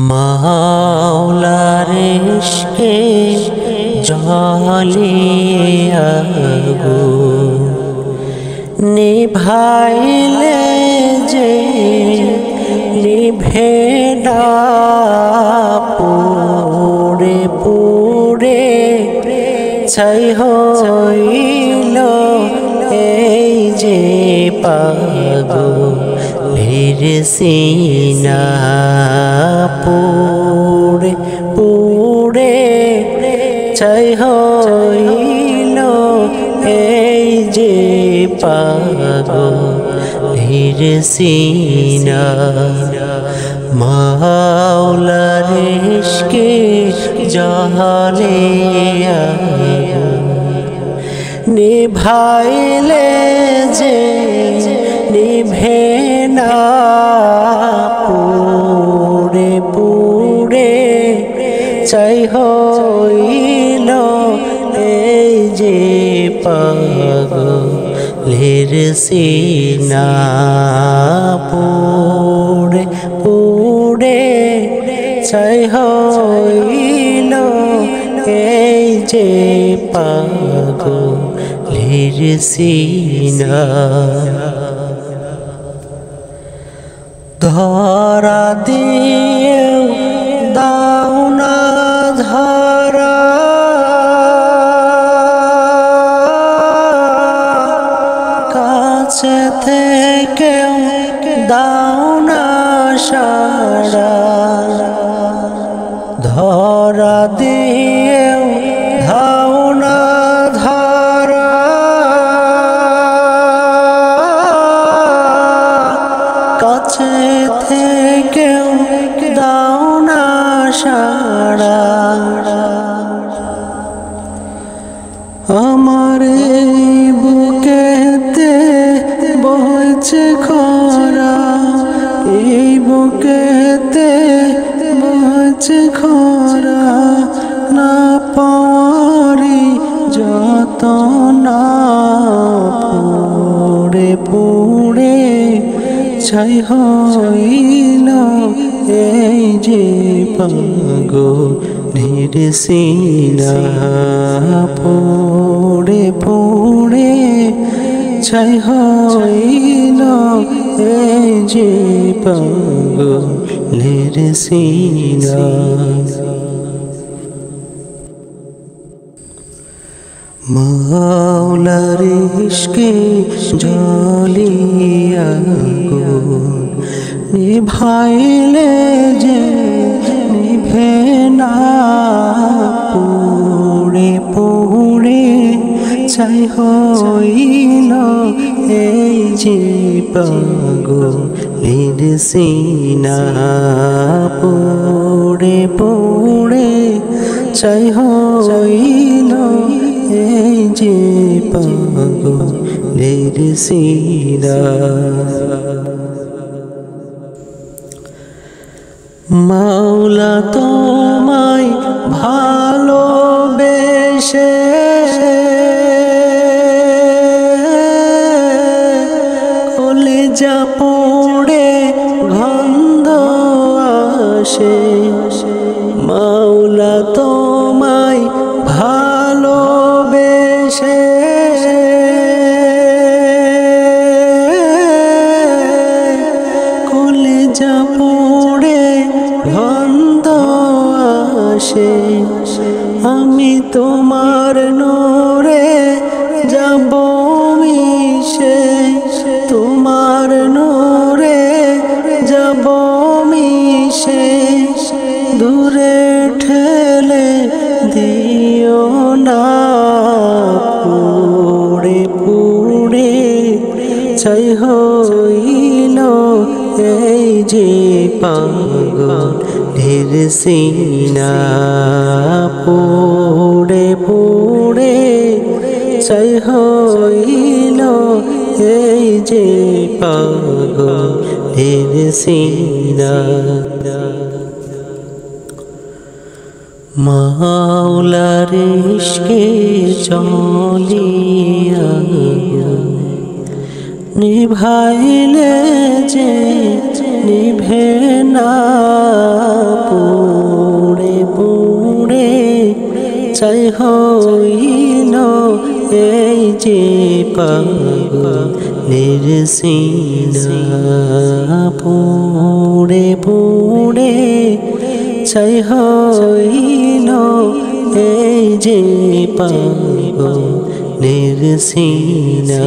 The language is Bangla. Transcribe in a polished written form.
মাওলার ইশকে জ্বালিয়ে আগুন নিভাইলে যে নিভে না, পুড়ে পুড়ে ছাই হইল এই যে পাগলের সিনা। পুড়ে পুড়ে ছাই হইল এই যে পাগলের সিনা। মাওলার ইশকে জ্বালিয়ে নিভাইলে যে নিভে না, পুড়ে পুড়ে ছাই হইল এই যে পাগলের সিনা। পুড়ে পুড়ে ছাই হইল এই যে পাগলের সিনা। ধরা দিয়েও দাও না ধরা, কাছে থেকেও দাও না সাড়া। ধরা দিয়েও দাও না ধরা, কাছে থেকেও দাও না সাড়া। আমার এই বুকেতে বইছে খরা, এই বুকেতে বইছে খরা, না পাওয়ারি যত না, পুড়ে পুড়ে ছাই হইল এই যে পাগলের সিনা। পুড়ে পুড়ে ছাই হইল এই যে পাগলের সিনা। মাওলার ইশকে জ্বালিয়ে আগুন নিভাইলে যে নিভে না, পুড়ে পুড়ে ছাই হইল এই যে পাগলের সিনা। পুড়ে পুড়ে ছাই হইল এই যে পাগলের সিনা। মাওলা তোমায় ভালোবেসে কলিজা পোড়ে গন্ধ আসে। মাওলা তোমায় ভালোবেসে কলিজা পোড়ে গন্ধ আসে। আমি তোমার নূরে যাব মিশে, তোমার নূরে যাব মিশে, দূরে ঠেলে দিও না, পুড়ে পুড়ে ছাই হইল এই যে পাগলের সিনা। পুড়ে পুড়ে ছাই হইল এই যে পাগলের সিনা। মাওলার ইশকে জ্বালিয়ে নিভাইলে যে নিভে না চাই হইল এই যে পাগলের সিনা পুড়ে পুড়ে চাই হইল এই যে পাগলের সিনা